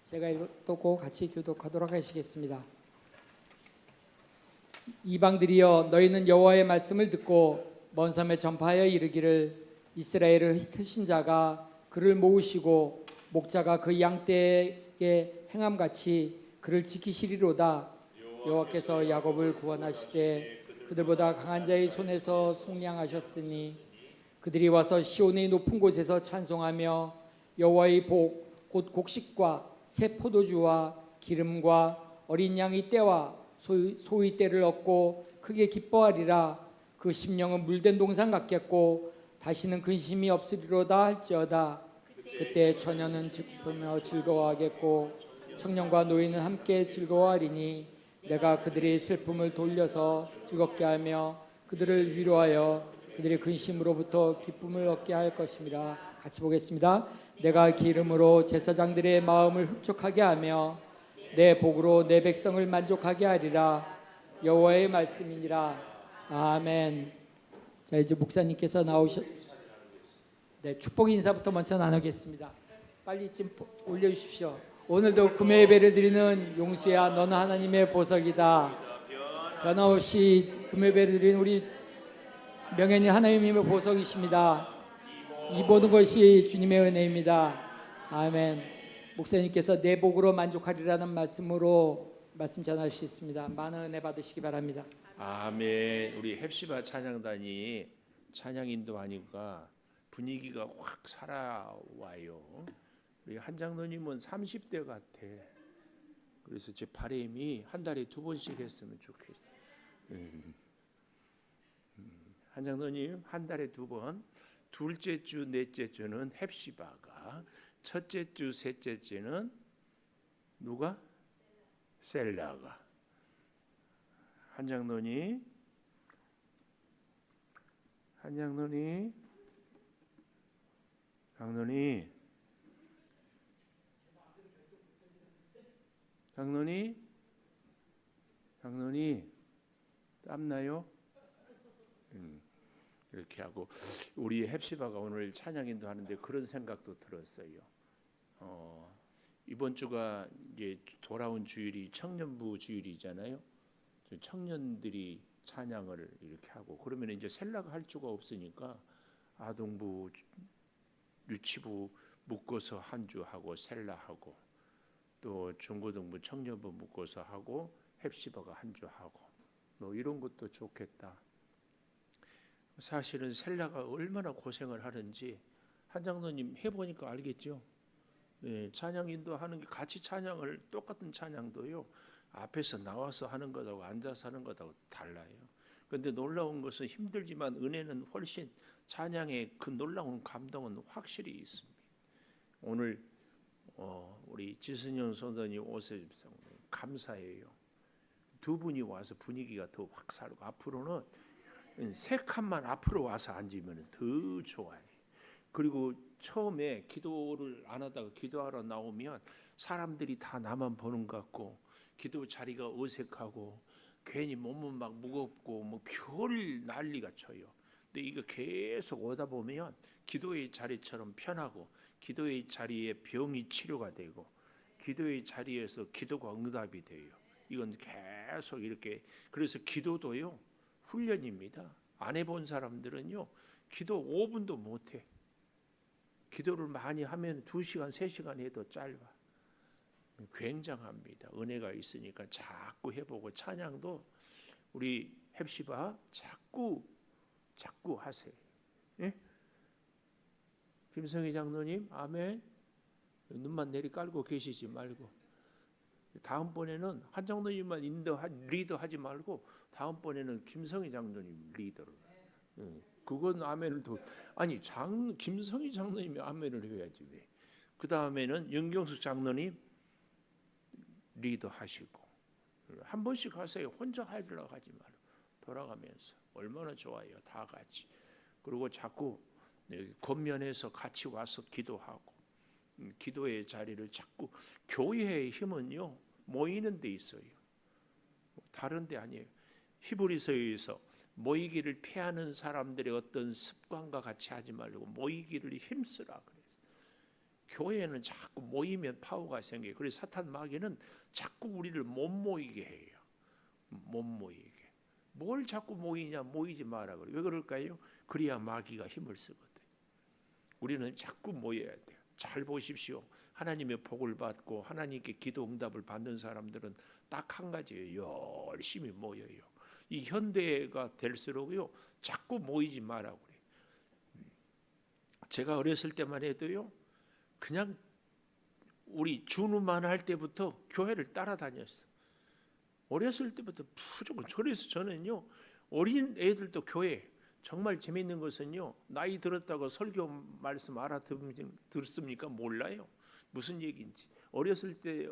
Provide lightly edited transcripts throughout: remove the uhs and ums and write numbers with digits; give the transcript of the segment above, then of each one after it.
제가 읽고 같이 교독하도록 하시겠습니다. 이방들이여, 너희는 여호와의 말씀을 듣고 먼 섬에 전파하여 이르기를, 이스라엘의 흩으신 자가 그를 모으시고 목자가 그 양떼에게 행함같이 그를 지키시리로다. 여호와께서 야곱을 구원하시되 그들보다 강한 자의 손에서 속량하셨으니, 그들이 와서 시온의 높은 곳에서 찬송하며 여호와의 복 곧 곡식과 새 포도주와 기름과 어린 양의 떼와 소의 떼를 얻고 크게 기뻐하리라. 그 심령은 물된 동산 같겠고 다시는 근심이 없으리로다 할지어다. 그때 처녀는 기쁘며 즐거워하겠고 청년과 노인은 함께 즐거워하리니, 내가 그들의 슬픔을 돌려서 즐겁게 하며 그들을 위로하여 그들의 근심으로부터 기쁨을 얻게 할 것입니다. 같이 보겠습니다. 내가 기름으로 제사장들의 마음을 흡족하게 하며 내 복으로 내 백성을 만족하게 하리라. 여호와의 말씀이니라. 아멘. 자, 이제 목사님께서 축복 인사부터 먼저 나누겠습니다. 빨리 좀 올려주십시오. 오늘도 금요 예배를 드리는 용수야, 너는 하나님의 보석이다. 변함없이 금요 예배를 드리는 우리 명예님 하나님의 보석이십니다. 이 모든 것이 주님의 은혜입니다. 아멘. 목사님께서 내 복으로 만족하리라는 말씀으로 말씀 전하시겠습니다. 많은 은혜 받으시기 바랍니다. 아멘. 우리 헵시바 찬양단이 찬양 인도하니까 분위기가 확 살아와요. 우리 한 장로님은 30대 같아. 그래서 제 바람이 한 달에 2번씩 했으면 좋겠어. 한 장로님 한 달에 2번, 둘째 주, 넷째 주는 헵시바가, 첫째 주, 셋째 주는 누가? 셀라가. 한 장로님 장로님 땀나요? 이렇게 하고, 우리 헵시바가 오늘 찬양인도 하는데 그런 생각도 들었어요. 이번 주가 이제 돌아온 주일이 청년부 주일이잖아요. 청년들이 찬양을 이렇게 하고, 그러면 이제 셀라가 할 주가 없으니까 아동부, 유치부 묶어서 한 주 하고, 셀라하고, 또 중고등부, 청년부 묶어서 하고, 헵시바가 한 주 하고, 뭐 이런 것도 좋겠다. 사실은 셀라가 얼마나 고생을 하는지 한 장로님 해보니까 알겠죠. 찬양 인도하는 게 같이 찬양을, 똑같은 찬양도요, 앞에서 나와서 하는 것하고 앉아서 하는 것하고 달라요. 그런데 놀라운 것은 힘들지만 은혜는 훨씬, 찬양의 그 놀라운 감동은 확실히 있습니다. 오늘 우리 지순영 선생님 오셔서 감사해요. 두 분이 와서 분위기가 더 확 살고, 앞으로는 세 칸만 앞으로 와서 앉으면 더 좋아요. 그리고 처음에 기도를 안 하다가 기도하러 나오면 사람들이 다 나만 보는 것 같고, 기도 자리가 어색하고 괜히 몸은 막 무겁고 뭐 별 난리가 쳐요. 근데 이거 계속 오다 보면 기도의 자리처럼 편하고, 기도의 자리에 병이 치료가 되고, 기도의 자리에서 기도가 응답이 돼요. 이건 계속 이렇게, 그래서 기도도요 훈련입니다. 안 해본 사람들은요 기도 5분도 못해. 기도를 많이 하면 2시간 3시간 해도 짧아. 굉장합니다. 은혜가 있으니까 자꾸 해보고, 찬양도 우리 헵시바 자꾸 하세요. 예? 김성희 장로님 아멘. 눈만 내리깔고 계시지 말고, 다음번에는 한 장로님만 리더하지 말고 다음번에는 김성희 장로님 리더를. 그건 아멘을 더, 아니 김성희 장로님이 아멘을 해야지 왜? 그 다음에는 윤경숙 장로님 리더하시고, 한 번씩 하세요. 혼자 하려고 하지 말고 돌아가면서. 얼마나 좋아요, 다 같이. 그리고 자꾸 겉면에서 같이 와서 기도하고, 기도의 자리를 자꾸, 교회의 힘은요 모이는 데 있어요. 다른 데 아니에요. 히브리서에서 모이기를 피하는 사람들의 어떤 습관과 같이 하지 말고 모이기를 힘쓰라 그래요. 교회는 자꾸 모이면 파워가 생겨요. 그래서 사탄 마귀는 자꾸 우리를 못 모이게 해요. 못 모이게. 뭘 자꾸 모이냐? 모이지 마라 그래요. 왜 그럴까요? 그래야 마귀가 힘을 쓰거든. 우리는 자꾸 모여야 돼요. 잘 보십시오. 하나님의 복을 받고 하나님께 기도 응답을 받는 사람들은 딱 한 가지예요. 열심히 모여요. 이 현대가 될수록요 자꾸 모이지 마라고 그래요. 제가 어렸을 때만 해도요 그냥 우리 준우만 할 때부터 교회를 따라다녔어. 어렸을 때부터 무조건. 그래서 저는요 어린 애들도 교회 정말 재미있는 것은요 나이 들었다고 설교 말씀 알아들었습니까? 몰라요. 무슨 얘기인지. 어렸을 때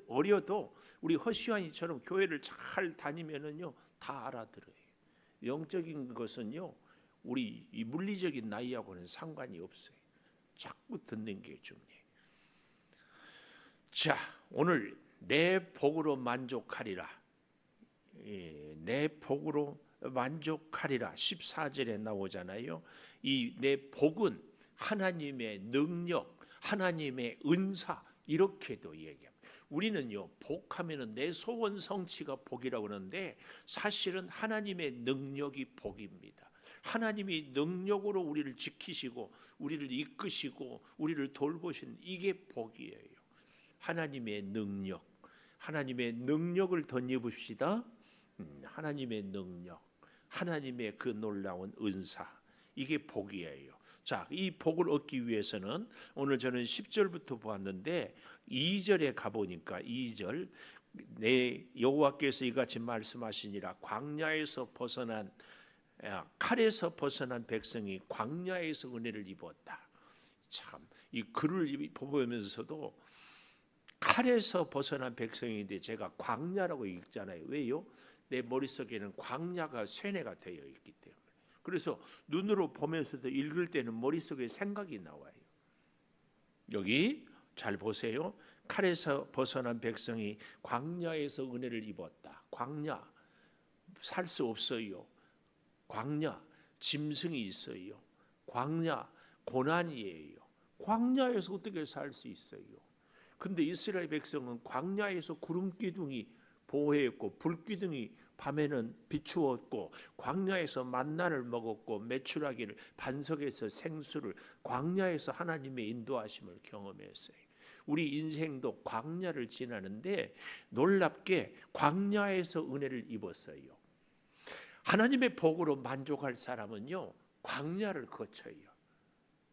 어려도 우리 허시환이처럼 교회를 잘 다니면은요 다 알아들어요. 영적인 것은요 우리 이 물리적인 나이하고는 상관이 없어요. 자꾸 듣는 게 중요해요. 자, 오늘 내 복으로 만족하리라. 내 복으로 만족하리라 14절에 나오잖아요. 이 내 복은 하나님의 능력, 하나님의 은사 이렇게도 얘기합니다. 우리는요 복하면은 내 소원 성취가 복이라고 그러는데 사실은 하나님의 능력이 복입니다. 하나님이 능력으로 우리를 지키시고 우리를 이끄시고 우리를 돌보시는 이게 복이에요. 하나님의 능력, 하나님의 능력을 덧입읍시다. 하나님의 능력, 하나님의 그 놀라운 은사 이게 복이에요. 자, 이 복을 얻기 위해서는 오늘 저는 10절부터 보았는데 2절에 가보니까 2절 내 여호와께서 이같이 말씀하시니라 광야에서 벗어난 칼에서 벗어난 백성이 광야에서 은혜를 입었다. 참 이 글을 보면서도 칼에서 벗어난 백성인데 제가 광야라고 읽잖아요. 왜요? 내 머릿속에는 광야가 쇠뇌가 되어 있기 때문에. 그래서 눈으로 보면서도 읽을 때는 머릿속에 생각이 나와요. 여기 잘 보세요. 칼에서 벗어난 백성이 광야에서 은혜를 입었다. 광야 살 수 없어요. 광야 짐승이 있어요. 광야 고난이에요. 광야에서 어떻게 살 수 있어요? 근데 이스라엘 백성은 광야에서 구름 기둥이 보호했고 불 기둥이 밤에는 비추었고 광야에서 만나를 먹었고 메추라기를 반석에서 생수를 광야에서 하나님의 인도하심을 경험했어요. 우리 인생도 광야를 지나는데 놀랍게 광야에서 은혜를 입었어요. 하나님의 복으로 만족할 사람은요 광야를 거쳐요.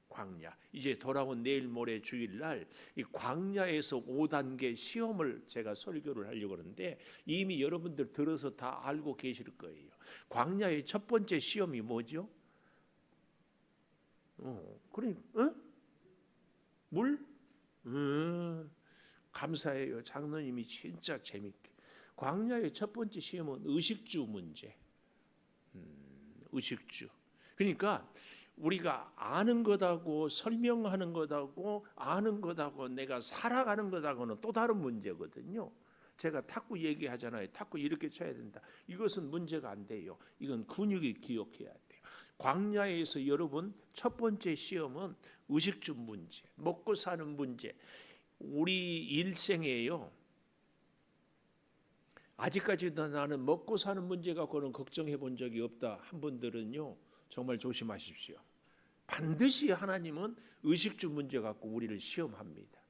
광야. 이제 돌아온 내일 모레 주일날 이 광야에서 5단계 시험을 제가 설교를 하려고 하는데 이미 여러분들 들어서 다 알고 계실 거예요. 광야의 첫 번째 시험이 뭐죠? 물? 감사해요. 장로님이 진짜 재밌게. 광야의 첫 번째 시험은 의식주 문제. 의식주. 그러니까 우리가 아는 것하고 설명하는 것하고 아는 것하고 내가 살아가는 것하고는 또 다른 문제거든요. 제가 탁구 얘기하잖아요. 탁구 이렇게 쳐야 된다. 이것은 문제가 안 돼요. 이건 근육이 기억해야 돼요. 광야에서 여러분 첫 번째 시험은 의식주 문제, 먹고 사는 문제. 우리 일생에요. 아직까지도 나는 먹고 사는 문제 갖고는 걱정해 본 적이 없다 한 분들은요. 정말 조심하십시오. 반드시 하나님은 의식주 문제 갖고 우리를 시험합니다.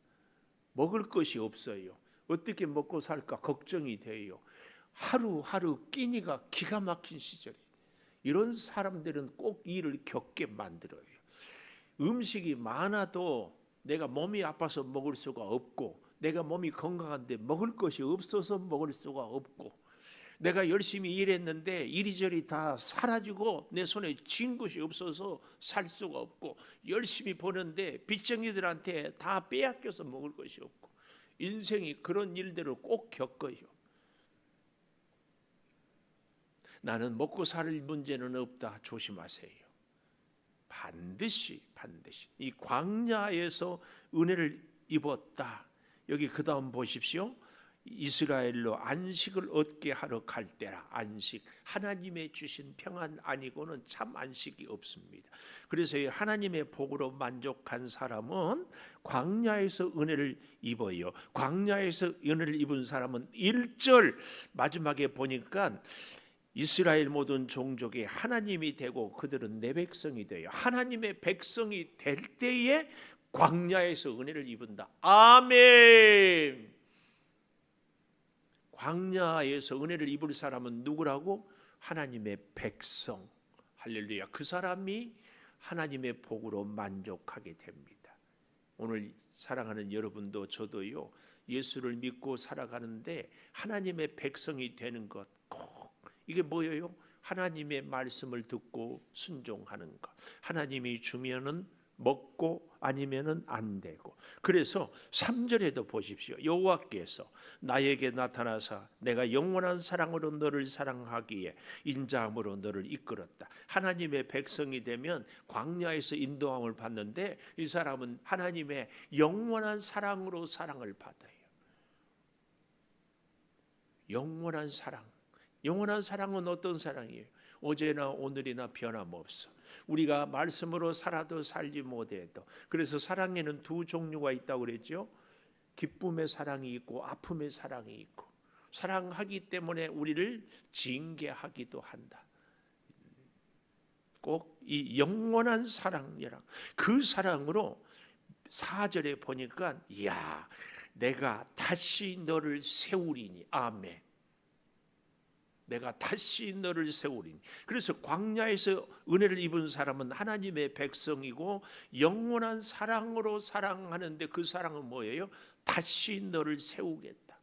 먹을 것이 없어요. 어떻게 먹고 살까 걱정이 돼요. 하루하루 끼니가 기가 막힌 시절이. 이런 사람들은 꼭 이를 겪게 만들어요. 음식이 많아도 내가 몸이 아파서 먹을 수가 없고 내가 몸이 건강한데 먹을 것이 없어서 먹을 수가 없고 내가 열심히 일했는데 이리저리 다 사라지고 내 손에 쥔 것이 없어서 살 수가 없고 열심히 버는데 빚쟁이들한테 다 빼앗겨서 먹을 것이 없고 인생이 그런 일들을 꼭 겪어요. 나는 먹고 살 문제는 없다. 조심하세요. 반드시 이 광야에서 은혜를 입었다. 여기 그 다음 보십시오. 이스라엘로 안식을 얻게 하러 갈 때라. 안식, 하나님의 주신 평안 아니고는 참 안식이 없습니다. 그래서 하나님의 복으로 만족한 사람은 광야에서 은혜를 입어요. 광야에서 은혜를 입은 사람은 1절 마지막에 보니까 이스라엘 모든 종족의 하나님이 되고 그들은 내 백성이 돼요. 하나님의 백성이 될 때에 광야에서 은혜를 입은다. 아멘. 광야에서 은혜를 입을 사람은 누구라고? 하나님의 백성. 할렐루야. 그 사람이 하나님의 복으로 만족하게 됩니다. 오늘 사랑하는 여러분도 저도요, 예수를 믿고 살아가는데 하나님의 백성이 되는 것, 꼭 이게 뭐예요? 하나님의 말씀을 듣고 순종하는 것. 하나님이 주면은 먹고 아니면은 안 되고. 그래서 3절에도 보십시오. 여호와께서 나에게 나타나사 내가 영원한 사랑으로 너를 사랑하기에 인자함으로 너를 이끌었다. 하나님의 백성이 되면 광야에서 인도함을 받는데 이 사람은 하나님의 영원한 사랑으로 사랑을 받아요. 영원한 사랑. 영원한 사랑은 어떤 사랑이에요? 어제나 오늘이나 변함없어. 우리가 말씀으로 살아도 살지 못해도. 그래서 사랑에는 두 종류가 있다고 그랬죠. 기쁨의 사랑이 있고 아픔의 사랑이 있고. 사랑하기 때문에 우리를 징계하기도 한다. 꼭 이 영원한 사랑이랑 그 사랑으로 4절에 보니까 이야, 내가 다시 너를 세우리니. 아멘. 내가 다시 너를 세우리니. 그래서 광야에서 은혜를 입은 사람은 하나님의 백성이고 영원한 사랑으로 사랑하는데 그 사랑은 뭐예요? 다시 너를 세우겠다.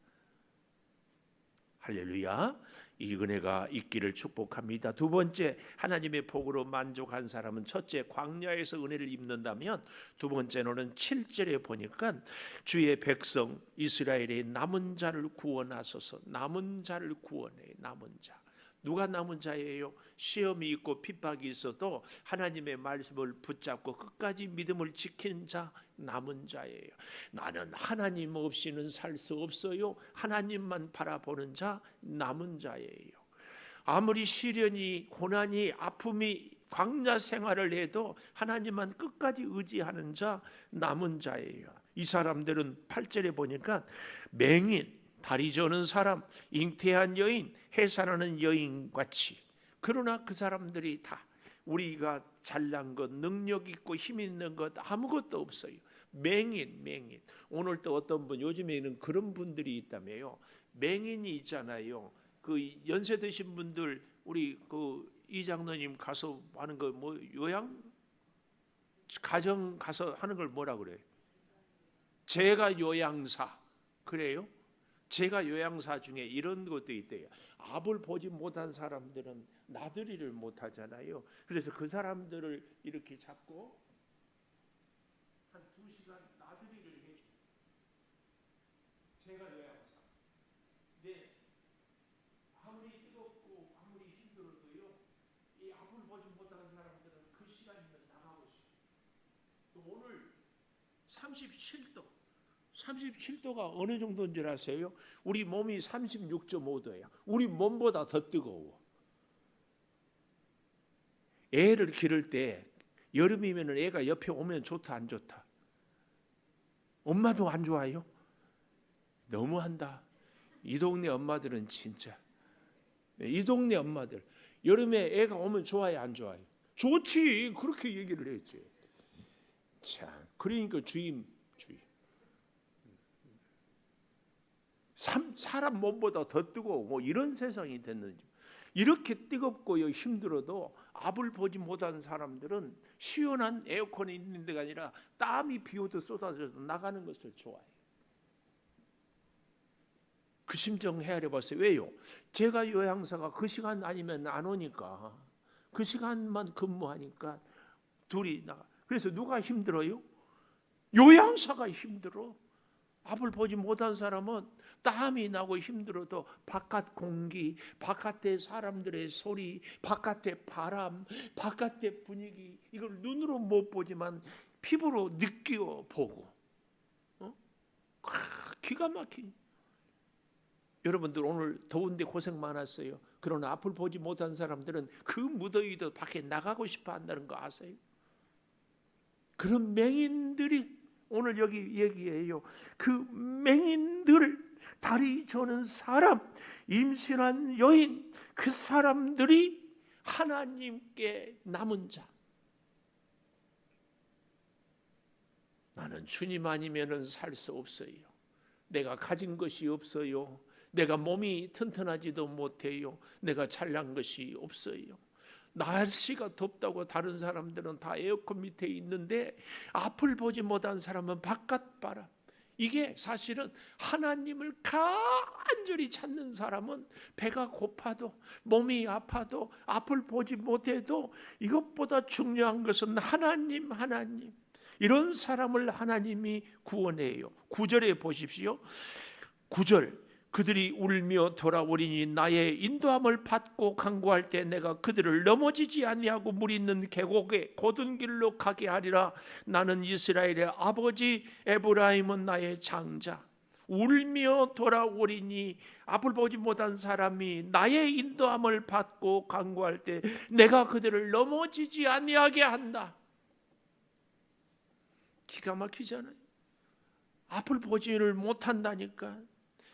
할렐루야. 이 은혜가 있기를 축복합니다. 두 번째, 하나님의 복으로 만족한 사람은 첫째, 광야에서 은혜를 입는다면 두 번째로는 7절에 보니까 주의 백성 이스라엘의 남은 자를 구원하소서. 남은 자를 구원해. 남은 자. 누가 남은 자예요? 시험이 있고 핍박이 있어도 하나님의 말씀을 붙잡고 끝까지 믿음을 지키는 자, 남은 자예요. 나는 하나님 없이는 살 수 없어요. 하나님만 바라보는 자, 남은 자예요. 아무리 시련이, 고난이, 아픔이 광야 생활을 해도 하나님만 끝까지 의지하는 자, 남은 자예요. 이 사람들은 8절에 보니까 맹인, 다리 저는 사람, 잉태한 여인, 해산하는 여인같이. 그러나 그 사람들이 다 우리가 잘난 것, 능력 있고 힘 있는 것 아무것도 없어요. 맹인. 오늘 또 어떤 분, 요즘에는 그런 분들이 있다며요. 맹인이 있잖아요. 그 연세 드신 분들, 우리 그 이장로님 가서 하는 거 뭐 요양 가정 가서 하는 걸 뭐라 그래요? 제가 요양사. 그래요? 제가 요양사 중에 이런 것도 있대요. 압을 보지 못한 사람들은 나들이를 못 하잖아요. 그래서 그 사람들을 이렇게 잡고 한 2시간 나들이를 해줘. 제가 요양사. 근데 아무리 뜨겁고 아무리 힘들어도요, 이 압을 보지 못한 사람들은 그 시간이면 나가고 싶어요. 또 오늘 37도가 어느 정도인 줄 아세요? 우리 몸이 36.5도예요. 우리 몸보다 더 뜨거워. 애를 기를 때 여름이면 애가 옆에 오면 좋다 안 좋다? 엄마도 안 좋아요? 너무한다. 이 동네 엄마들은 진짜. 이 동네 엄마들 여름에 애가 오면 좋아요 안 좋아요? 좋지. 그렇게 얘기를 했지. 참, 그러니까 주임. 사람 몸보다 더 뜨거워. 뭐 이런 세상이 됐는지. 이렇게 뜨겁고 힘들어도 압을 보지 못한 사람들은 시원한 에어컨이 있는 데가 아니라 땀이 비 오듯 쏟아져서 나가는 것을 좋아해요. 그 심정 헤아려 봤어요. 왜요? 제가 요양사가 그 시간 아니면 안 오니까, 그 시간만 근무하니까 둘이 나가. 그래서 누가 힘들어요? 요양사가 힘들어. 압을 보지 못한 사람은 땀이 나고 힘들어도 바깥 공기, 바깥의 사람들의 소리, 바깥의 바람, 바깥의 분위기, 이걸 눈으로 못 보지만 피부로 느끼어 보고, 기가 막힌. 여러분들 오늘 더운데 고생 많았어요. 그러나 앞을 보지 못한 사람들은 그 무더위도 밖에 나가고 싶어 한다는 거 아세요? 그런 맹인들이 오늘 여기 얘기해요. 그 맹인들, 다리 저는 사람, 임신한 여인, 그 사람들이 하나님께 남은 자. 나는 주님 아니면은 살 수 없어요. 내가 가진 것이 없어요. 내가 몸이 튼튼하지도 못해요. 내가 잘난 것이 없어요. 날씨가 덥다고 다른 사람들은 다 에어컨 밑에 있는데 앞을 보지 못한 사람은 바깥 바람. 이게 사실은 하나님을 간절히 찾는 사람은 배가 고파도 몸이 아파도 앞을 보지 못해도 이것보다 중요한 것은 하나님. 이런 사람을 하나님이 구원해요. 9절에 보십시오. 9절, 그들이 울며 돌아오리니 나의 인도함을 받고 간구할 때 내가 그들을 넘어지지 아니하고 물 있는 계곡에 곧은 길로 가게 하리라. 나는 이스라엘의 아버지, 에브라임은 나의 장자. 울며 돌아오리니 앞을 보지 못한 사람이 나의 인도함을 받고 간구할 때 내가 그들을 넘어지지 아니하게 한다. 기가 막히잖아요. 앞을 보지를 못한다니까.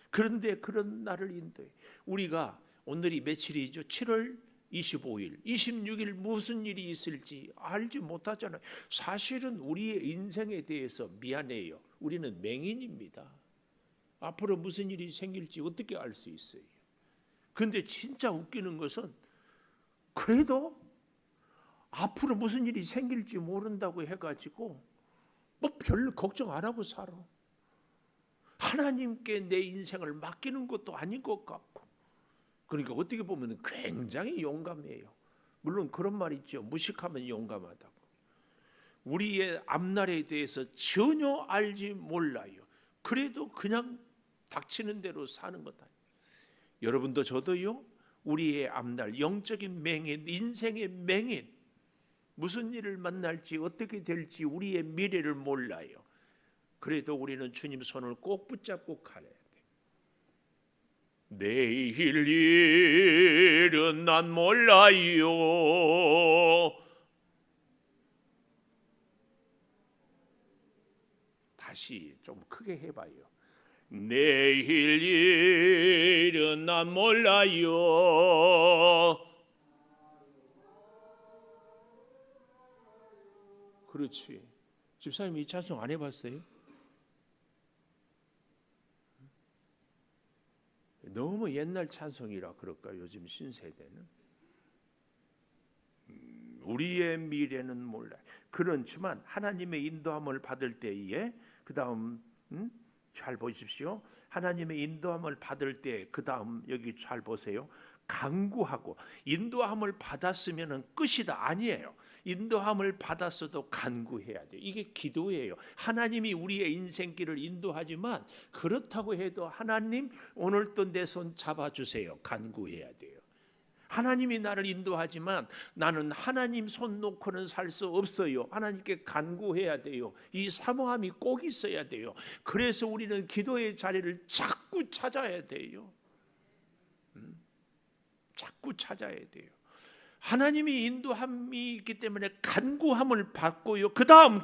그런데 그런 나를 인도해. 우리가 오늘이 며칠이죠? 7월 25일, 26일 무슨 일이 있을지 알지 못하잖아요. 사실은 우리의 인생에 대해서 미안해요. 우리는 맹인입니다. 앞으로 무슨 일이 생길지 어떻게 알 수 있어요? 그런데 진짜 웃기는 것은 그래도 앞으로 무슨 일이 생길지 모른다고 해가지고 뭐 별로 걱정 안 하고 살아. 하나님께 내 인생을 맡기는 것도 아닌 것 같고. 그러니까 어떻게 보면 굉장히 용감해요. 물론 그런 말 있죠. 무식하면 용감하다고. 우리의 앞날에 대해서 전혀 알지 몰라요. 그래도 그냥 닥치는 대로 사는 것 아니에요. 여러분도 저도요. 우리의 앞날 영적인 맹인, 인생의 맹인, 무슨 일을 만날지 어떻게 될지 우리의 미래를 몰라요. 그래도 우리는 주님 손을 꼭 붙잡고 가야 돼. 내일 일은 난 몰라요. 다시 좀 크게 해봐요. 내일 일은 난 몰라요. 그렇지. 집사님 이 찬송 안 해봤어요? 너무 옛날 찬송이라 그럴까 요즘 신세대는. 우리의 미래는 몰라요. 그렇지만 하나님의 인도함을 받을 때에 그 다음 잘 보십시오. 하나님의 인도함을 받을 때 그 다음 여기 잘 보세요. 간구하고. 인도함을 받았으면 끝이다 아니에요. 인도함을 받았어도 간구해야 돼요. 이게 기도예요. 하나님이 우리의 인생길을 인도하지만 그렇다고 해도 하나님 오늘도 내 손 잡아주세요. 간구해야 돼요. 하나님이 나를 인도하지만 나는 하나님 손 놓고는 살 수 없어요. 하나님께 간구해야 돼요. 이 사모함이 꼭 있어야 돼요. 그래서 우리는 기도의 자리를 자꾸 찾아야 돼요. 자꾸 찾아야 돼요. 하나님이 인도함이 있기 때문에 간구함을 받고요. 그 다음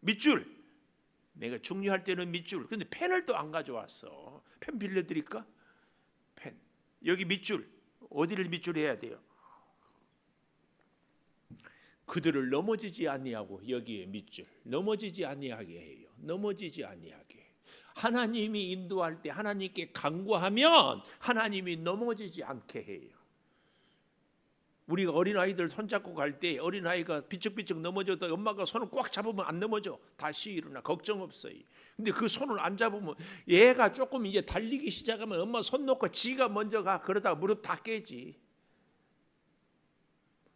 밑줄. 내가 중요할 때는 밑줄. 근데 펜을 또 안 가져왔어. 펜 빌려드릴까? 펜. 여기 밑줄. 어디를 밑줄해야 돼요? 그들을 넘어지지 아니하고 여기에 밑줄. 넘어지지 아니하게 해요. 넘어지지 아니하게. 하나님이 인도할 때 하나님께 간구하면 하나님이 넘어지지 않게 해요. 우리가 어린아이들 손잡고 갈 때 어린아이가 비쩍비쩍 넘어져도 엄마가 손을 꽉 잡으면 안 넘어져. 다시 일어나. 걱정 없어요. 근데 그 손을 안 잡으면 얘가 조금 이제 달리기 시작하면 엄마 손 놓고 지가 먼저 가. 그러다가 무릎 다 깨지.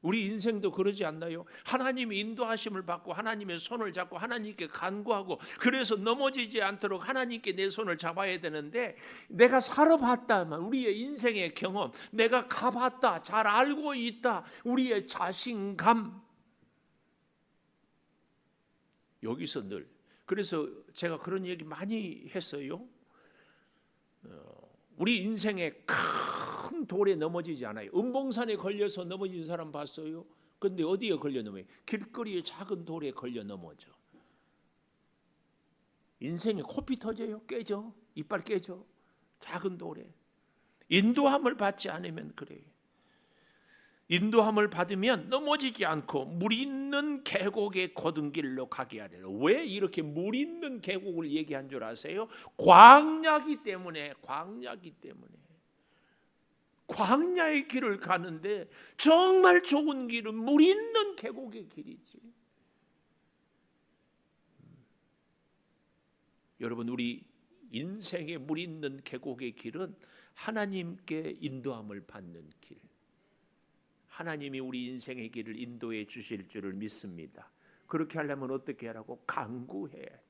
우리 인생도 그러지 않나요? 하나님의 인도하심을 받고 하나님의 손을 잡고 하나님께 간구하고 그래서 넘어지지 않도록 하나님께 내 손을 잡아야 되는데 내가 살아봤다만 우리의 인생의 경험, 내가 가봤다, 잘 알고 있다, 우리의 자신감 여기서 늘 그래서 제가 그런 얘기 많이 했어요. 우리 인생에 큰 돌에 넘어지지 않아요. 은봉산에 걸려서 넘어진 사람 봤어요? 근데 어디에 걸려 넘어요? 길거리에 작은 돌에 걸려 넘어져. 인생에 코피 터져요. 깨져. 이빨 깨져. 작은 돌에. 인도함을 받지 않으면 그래요. 인도함을 받으면 넘어지지 않고 물 있는 계곡의 곧은 길로 가게 하리라. 왜 이렇게 물 있는 계곡을 얘기한 줄 아세요? 광야기 때문에. 광야의 길을 가는데 정말 좋은 길은 물 있는 계곡의 길이지. 여러분, 우리 인생의 물 있는 계곡의 길은 하나님께 인도함을 받는 길. 하나님이 우리 인생의 길을 인도해 주실 줄을 믿습니다. 그렇게 하려면 어떻게 하라고? 간구해야지.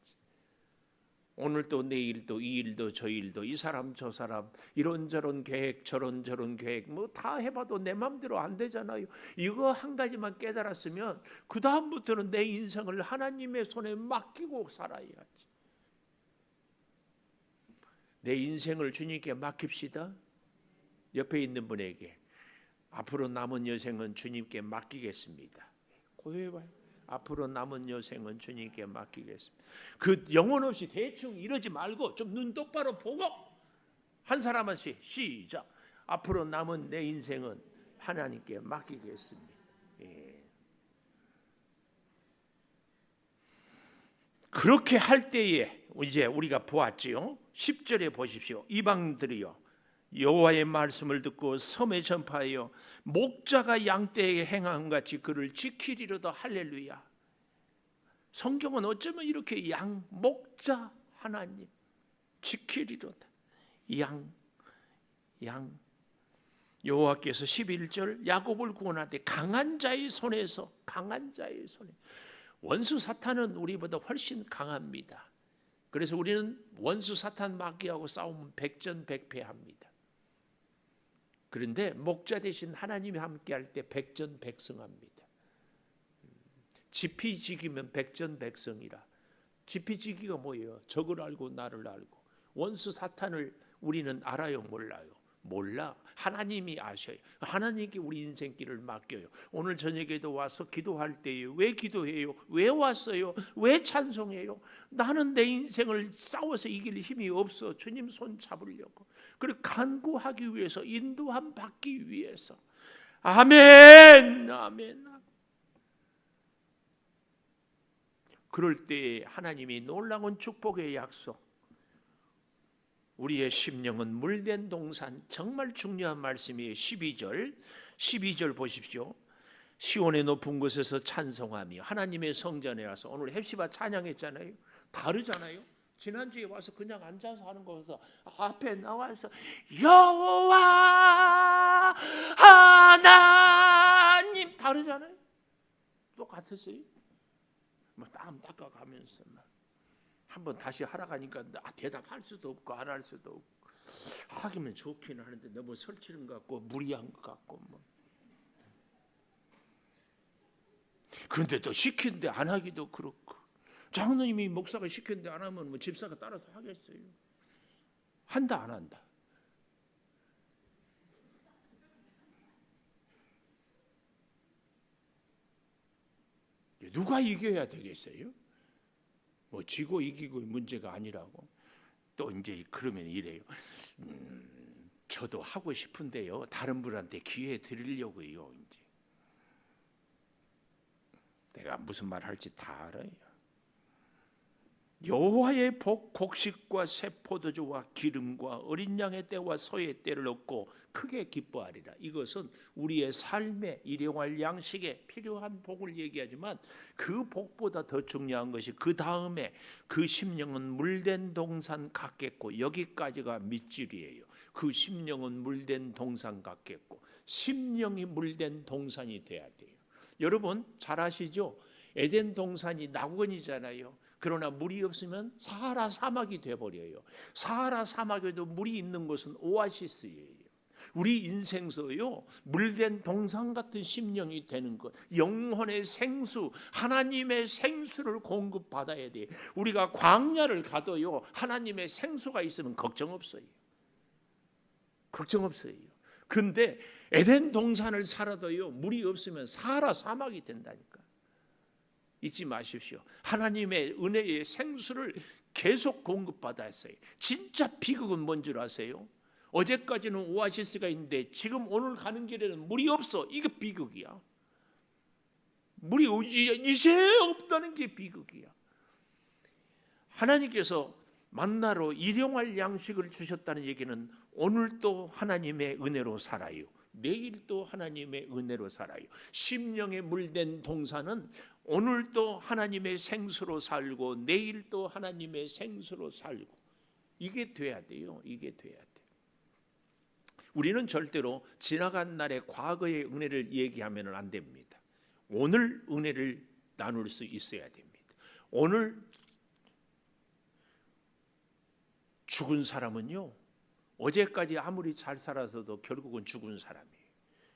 오늘도 내일도 이 일도 저 일도 이 사람 저 사람 이런저런 계획 저런저런 계획 뭐 다 해봐도 내 마음대로 안 되잖아요. 이거 한 가지만 깨달았으면 그 다음부터는 내 인생을 하나님의 손에 맡기고 살아야지. 내 인생을 주님께 맡깁시다. 옆에 있는 분에게 앞으로 남은 여생은 주님께 맡기겠습니다. 고해봐요. 앞으로 남은 여생은 주님께 맡기겠습니다. 그 영혼 없이 대충 이러지 말고 좀 눈 똑바로 보고 한 사람 한씩 시작. 앞으로 남은 내 인생은 하나님께 맡기겠습니다. 예. 그렇게 할 때에 이제 우리가 보았지요. 10절에 보십시오. 이방들이요 여호와의 말씀을 듣고 섬에 전파하여 목자가 양떼에게 행함 같이 그를 지키리로다. 할렐루야. 성경은 어쩌면 이렇게 목자 하나님 지키리로다. 양 여호와께서 11절 야곱을 구원하되 강한 자의 손에서 원수 사탄은 우리보다 훨씬 강합니다. 그래서 우리는 원수 사탄 마귀하고 싸우면 백전백패합니다. 그런데 목자 대신 하나님이 함께할 때 백전백승합니다. 지피지기면 백전백승이라. 지피지기가 뭐예요? 적을 알고 나를 알고. 원수 사탄을 우리는 알아요, 몰라요? 몰라. 하나님이 아셔요. 하나님께 우리 인생길을 맡겨요. 오늘 저녁에도 와서 기도할 때에 왜 기도해요? 왜 왔어요? 왜 찬송해요? 나는 내 인생을 싸워서 이길 힘이 없어. 주님 손 잡으려고. 그리고 간구하기 위해서, 인도함 받기 위해서. 아멘. 그럴 때 하나님이 놀라운 축복의 약속. 우리의 심령은 물된 동산. 정말 중요한 말씀이에요. 12절 보십시오. 시온의 높은 곳에서 찬송하며 하나님의 성전에 와서 오늘 헵시바 찬양했잖아요. 다르잖아요. 지난주에 와서 그냥 앉아서 하는 거라서 앞에 나와서 여호와 하나님 다르잖아요. 똑같았어요. 뭐 땀 닦아가면서 막 한번 다시 하라 가니까 대답할 수도 없고 안 할 수도 없고 하기면 좋긴 하는데 너무 설치는 것 같고 무리한 것 같고 뭐. 그런데 또 시키는데 안 하기도 그렇고 장로님이 목사가 시켰는데 안 하면 뭐 집사가 따라서 하겠어요? 한다 안 한다? 누가 이겨야 되겠어요? 뭐 지고 이기고 문제가 아니라고. 또 이제 그러면 이래요. 저도 하고 싶은데요. 다른 분한테 기회 드리려고요. 이제 내가 무슨 말 할지 다 알아요. 여호와의 복 곡식과 새 포도주와 기름과 어린 양의 때와 소의 때를 얻고 크게 기뻐하리라. 이것은 우리의 삶에 일용할 양식에 필요한 복을 얘기하지만 그 복보다 더 중요한 것이 그 다음에 그 심령은 물된 동산 같겠고 여기까지가 밑줄이에요. 그 심령은 물된 동산 같겠고 심령이 물된 동산이 돼야 돼요. 여러분 잘 아시죠? 에덴 동산이 낙원이잖아요. 그러나 물이 없으면 사하라 사막이 돼버려요. 사하라 사막에도 물이 있는 곳은 오아시스예요. 우리 인생서요 물된 동산 같은 심령이 되는 것, 영혼의 생수, 하나님의 생수를 공급받아야 돼. 우리가 광야를 가도요 하나님의 생수가 있으면 걱정 없어요. 걱정 없어요. 근데 에덴 동산을 살아도요, 물이 없으면 사하라 사막이 된다니까. 잊지 마십시오. 하나님의 은혜의 생수를 계속 공급받았어요. 진짜 비극은 뭔 줄 아세요? 어제까지는 오아시스가 있는데 지금 오늘 가는 길에는 물이 없어. 이게 비극이야. 물이 이제 없다는 게 비극이야. 하나님께서 만나로 일용할 양식을 주셨다는 얘기는 오늘도 하나님의 은혜로 살아요. 내일도 하나님의 은혜로 살아요. 심령에 물된 동산은 오늘도 하나님의 생수로 살고 내일도 하나님의 생수로 살고, 이게 돼야 돼요. 이게 돼야 돼. 우리는 절대로 지나간 날의 과거의 은혜를 얘기하면 안 됩니다. 오늘 은혜를 나눌 수 있어야 됩니다. 오늘 죽은 사람은요, 어제까지 아무리 잘 살아서도 결국은 죽은 사람이에요.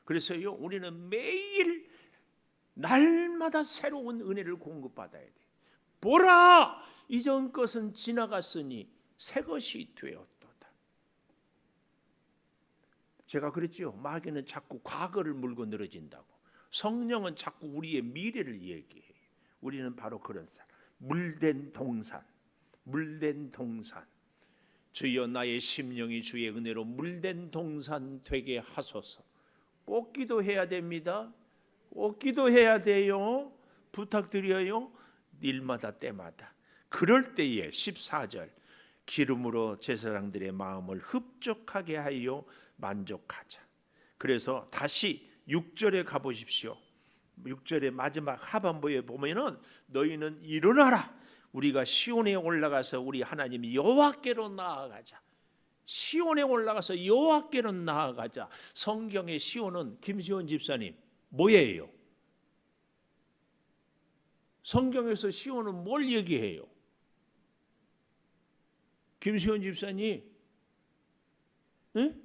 그래서요, 우리는 매일 날마다 새로운 은혜를 공급받아야 돼요. 보라, 이전 것은 지나갔으니 새 것이 되었도다. 제가 그랬죠. 마귀는 자꾸 과거를 물고 늘어진다고. 성령은 자꾸 우리의 미래를 얘기해요. 우리는 바로 그런 사람. 물된 동산, 물된 동산. 주여 나의 심령이 주의 은혜로 물된 동산 되게 하소서. 꼭 기도해야 됩니다. 꼭 기도해야 돼요. 부탁드려요. 일마다 때마다. 그럴 때에 14절 기름으로 제사장들의 마음을 흡족하게 하여 만족하자. 그래서 다시 6절에 가보십시오. 6절의 마지막 하반부에 보면은 너희는 일어나라. 우리가 시온에 올라가서 우리 하나님 여호와께로 나아가자. 시온에 올라가서 여호와께로 나아가자. 성경의 시온은 김시온 집사님 뭐예요? 성경에서 시온은 뭘 얘기해요? 김시온 집사님, 응?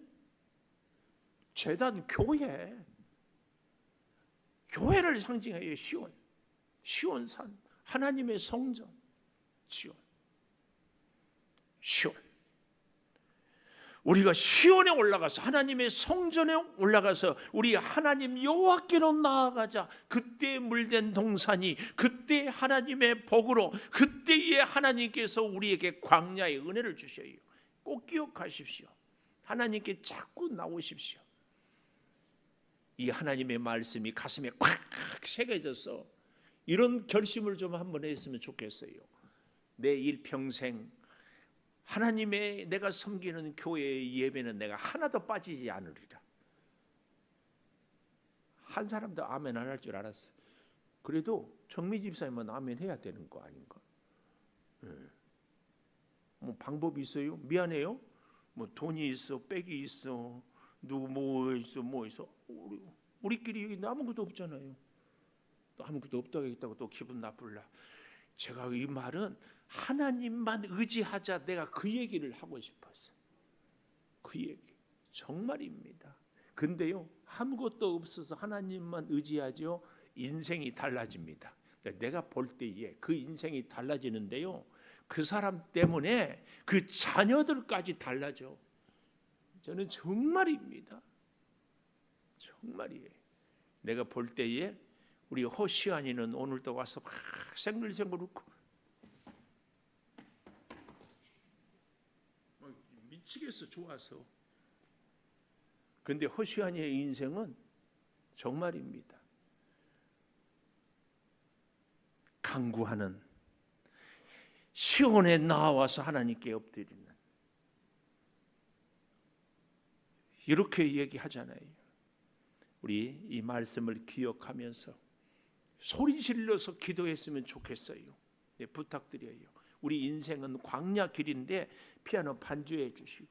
제단 교회, 교회를 상징해요. 시온, 시온산, 하나님의 성전, 시온, 시온. 우리가 시온에 올라가서 하나님의 성전에 올라가서 우리 하나님 여호와께로 나아가자. 그때 물된 동산이 그때 하나님의 복으로, 그때에 하나님께서 우리에게 광야의 은혜를 주셔요. 꼭 기억하십시오. 하나님께 자꾸 나오십시오. 이 하나님의 말씀이 가슴에 꽉 새겨져서 이런 결심을 좀 한번 했으면 좋겠어요. 내 일평생 하나님의 내가 섬기는 교회의 예배는 내가 하나도 빠지지 않으리라. 한 사람도 아멘 안 할 줄 알았어. 그래도 정미 집사님은 아멘 해야 되는 거 아닌가? 뭐 방법이 있어요? 미안해요. 뭐 돈이 있어, 백이 있어, 누구 뭐 있어. 우리끼리 아무것도 없잖아요. 또 아무것도 없다고 했다고 또 기분 나쁠라. 제가 이 말은 하나님만 의지하자, 내가 그 얘기를 하고 싶었어요. 그 얘기 정말입니다. 근데요, 아무것도 없어서 하나님만 의지하죠. 인생이 달라집니다. 내가 볼 때에 그 인생이 달라지는데요, 그 사람 때문에 그 자녀들까지 달라져. 저는 정말입니다. 정말이에요. 내가 볼 때에 우리 호시아니는 오늘도 와서 막 생글생글 웃고 미치겠어, 좋아서. 근데 호시아니의 인생은 정말입니다. 간구하는, 시온에 나와서 하나님께 엎드리는, 이렇게 얘기하잖아요. 우리 이 말씀을 기억하면서 소리 질러서 기도했으면 좋겠어요. 네, 부탁드려요. 우리 인생은 광야 길인데 피아노 반주해 주시고,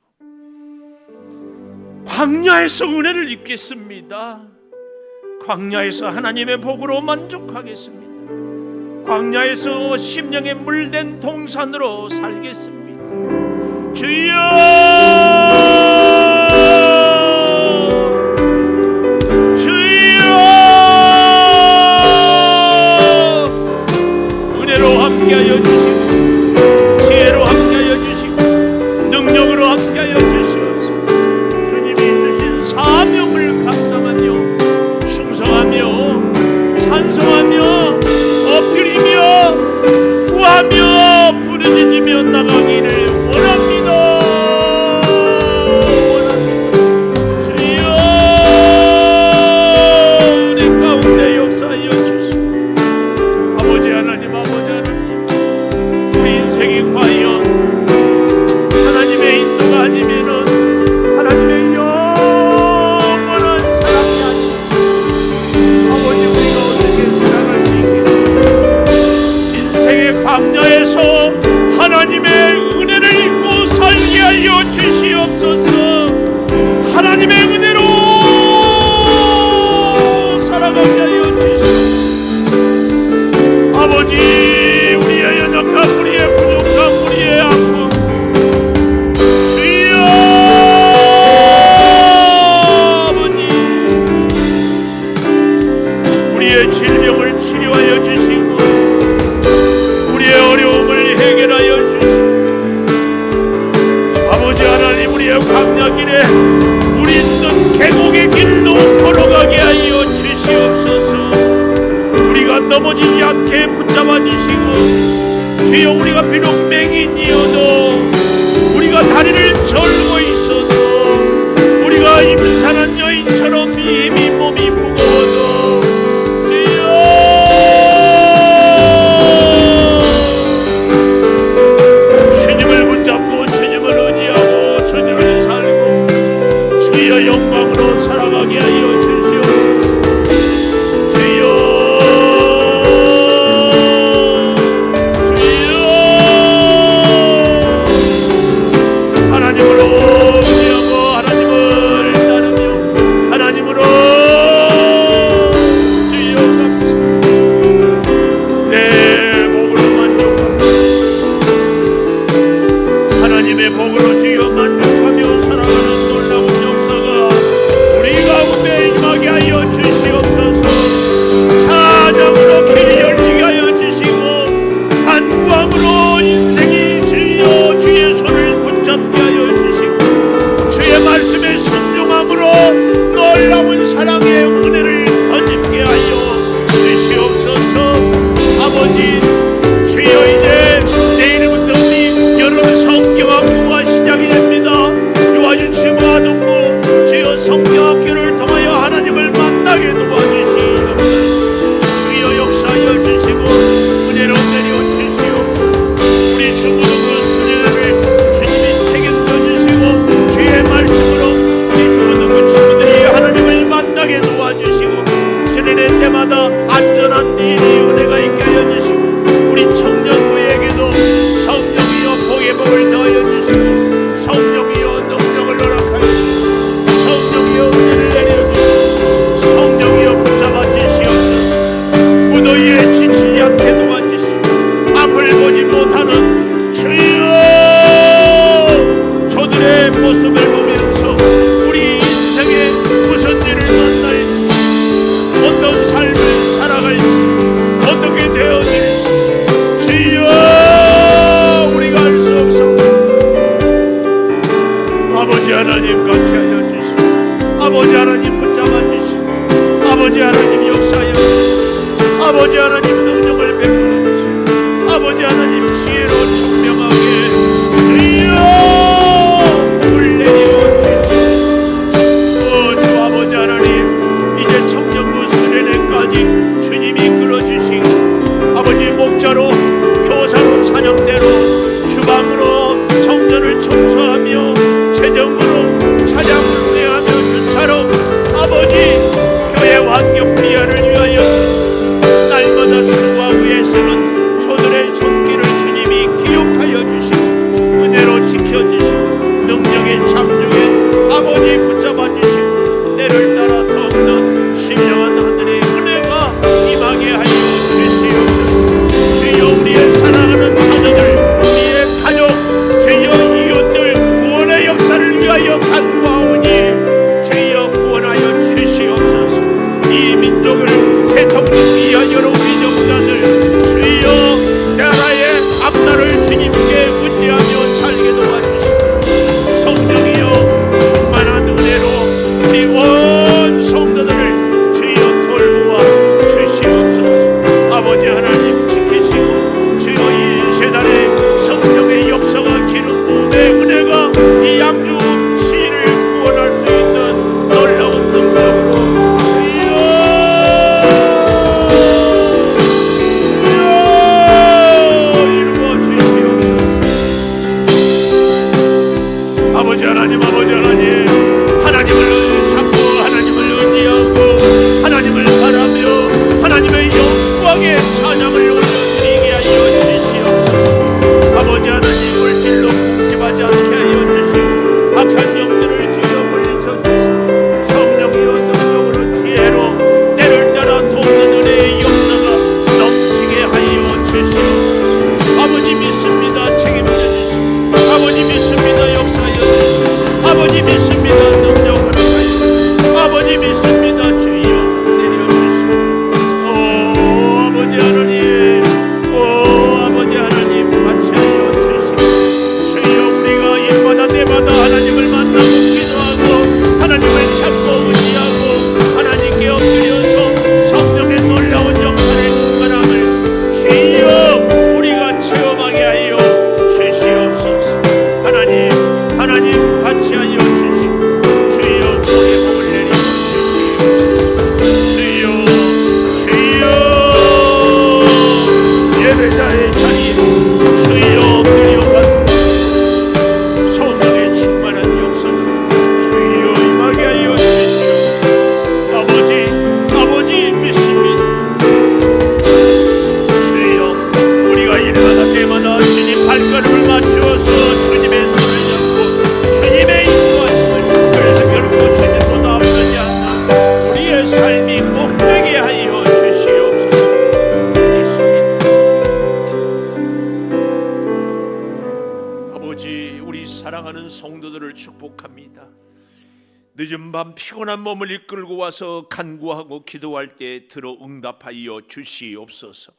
광야에서 은혜를 입겠습니다. 광야에서 하나님의 복으로 만족하겠습니다. 광야에서 심령에 물된 동산으로 살겠습니다. 주여, 함께하여 주시고, 지혜로 함께하여 주시고, 능력으로 함께하여 주시옵소서. 주님이 주여 광야길에 우리 있는 계곡의 길로 걸어가게 하여 주시옵소서. 우리가 넘어지지 않게 붙잡아 주시고 주여 우리가 비록 맹인이어도 우리가 다리를 절고 있어도 우리가 임산한 여인처럼 이미 몸이 무거워도 주여 주님을 붙잡고 주님을 의지하고 주님을 살고 주여 영광으로 살아가게 하여 주시옵소서. 놀라운 사랑의 은혜를 덧입게 하여 주시옵소서. 아버지 주여 이제 내일부터 우리 여름 성경학교가 시작이 됩니다. 유아유치부 아동부 주여 성경학교를 통하여 하나님을 만나게 도와주시옵소서. 주여 역사하여 주시고 은혜로 내려 주시옵소서. 우리 주부도 그 수련회를 주님이 책임져 주시고 주의 말씀으로 우리 주부도 그 주부들이 하나님을 만나게 도와주시고 수련회 때마다 안전한 일이 은혜가 있게 하여 주시고 우리 청년부에게도 성령이여 복의 복을 더하여 주시고 성령이여 능력을 허락하여 주시고 성령이여 은혜를 내려주시고 성령이여 붙잡아 주시옵소서. 무더위에 지치지 않게 도와주시고 앞을 보지 못하는 주여 저들의 모습을 보면서 우리 인생에 무슨 일을 만날지 어떤 삶을 살아갈지 어떻게 되어질지 주여 우리가 알 수 없사옵니다. 아버지 하나님 같이 하여 주시고 아버지 하나님 붙잡아 주시고 아버지 하나님 역사하여 주시고 아버지 하나님 능력을 베풀어 주시고 아버지 하나님 지혜로 청명하게 주여 복을 내려 주시고 주 아버지 하나님 이제 청년부 수련회까지 주님이 끌어주시고 아버지 목자로 교사로 찬양대로 주방으로 성전을 청소하며 재정으로 찬양을 내하며 주차로 아버지 교회 환경 미화를 위하여 날마다 수고하고 애쓰는 소들의 손길을 주님이 기억하여 주시고 은혜로 지켜주시고 능력의 창조에 아버지 붙잡아 주시고 때를 따라 더욱더 신령한 하늘의 은혜가 임하게 하여 주시옵소서. 주여 우리의 사랑하는 자녀들 우리의 가족 주여 이웃들 구원의 역사를 위하여 간구하오니 주여 구원하여 주시옵소서. 이 민족을 대통령 이하여로 위정자들 주여 나라의 앞날을 주님께 의지하며 살게 도와주시고 성령이여 충만한 은혜로 우리 온 성도들을 주여 돌보아 주시옵소서. 아버지 하나님 지키시고 주여 이 세단에 성령의 역사가 기름 부음의 은혜가 이 양주 시를 구원할 수 있는 놀라운 능력으로 아버지 하나님 하나님을 찾고 하나님을 의지하고 하나님을 바라며 하나님의 영광의 찬양을 올려드리게 하여 주시옵소서. 아버지 하나님 물질로 궁핍하지 않게 하여 주시고 악한 영들을 주여 물리쳐 주시고 성령이여 능력으로 지혜로 때를 따라 돕는 은혜의 역사가 넘치게 하여 주시옵소서. 아버지 믿습니다. 책임져 주시고 아버지 믿습니다. 역사하여 주시고 아버지 믿습니다. 능력을 하여 아버지 믿습니다. 주여 내려주시고 아버지 하나님 아버지 하나님 같이 하여 주시고 주여 우리가 일마다 때마다 하나님을 만나 성도들을 축복합니다. 늦은 밤 피곤한 몸을 이끌고 와서 간구하고 기도할 때 들어 응답하여 주시옵소서.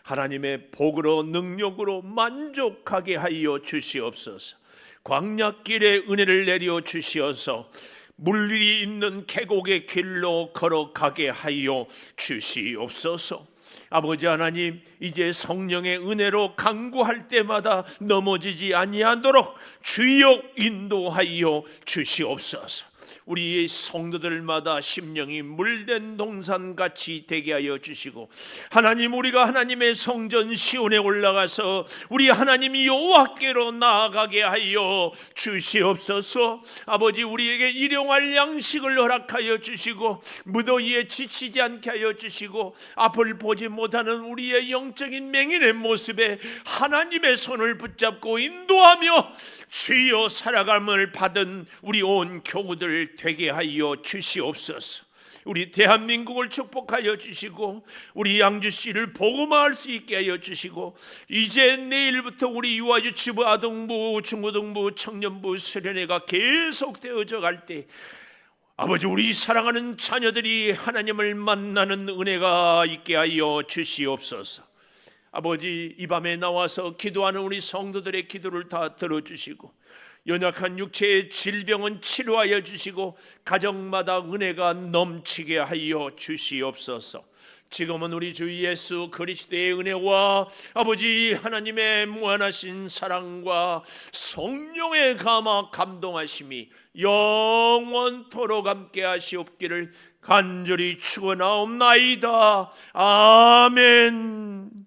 하나님의 복으로 능력으로 만족하게 하여 주시옵소서. 광야길에 은혜를 내려 주시어서 물이 있는 계곡의 길로 걸어가게 하여 주시옵소서. 아버지 하나님, 이제 성령의 은혜로 간구할 때마다 넘어지지 아니하도록 주여 인도하여 주시옵소서. 우리 성도들마다 심령이 물된 동산같이 되게 하여 주시고, 하나님, 우리가 하나님의 성전 시온에 올라가서 우리 하나님 여호와께로 나아가게 하여 주시옵소서. 아버지, 우리에게 일용할 양식을 허락하여 주시고 무더위에 지치지 않게 하여 주시고, 앞을 보지 못하는 우리의 영적인 맹인의 모습에 하나님의 손을 붙잡고 인도하며 주여 살아감을 받은 우리 온 교우들 되게 하여 주시옵소서. 우리 대한민국을 축복하여 주시고, 우리 양주시를 복음화할 수 있게 하여 주시고, 이제 내일부터 우리 유아유치부, 아동부, 중고등부, 청년부, 수련회가 계속되어져 갈 때 아버지, 우리 사랑하는 자녀들이 하나님을 만나는 은혜가 있게 하여 주시옵소서. 아버지, 이 밤에 나와서 기도하는 우리 성도들의 기도를 다 들어주시고, 연약한 육체의 질병은 치료하여 주시고, 가정마다 은혜가 넘치게 하여 주시옵소서. 지금은 우리 주 예수 그리스도의 은혜와 아버지 하나님의 무한하신 사랑과 성령의 감동하심이 영원토록 함께 하시옵기를 간절히 축원하옵나이다. 아멘.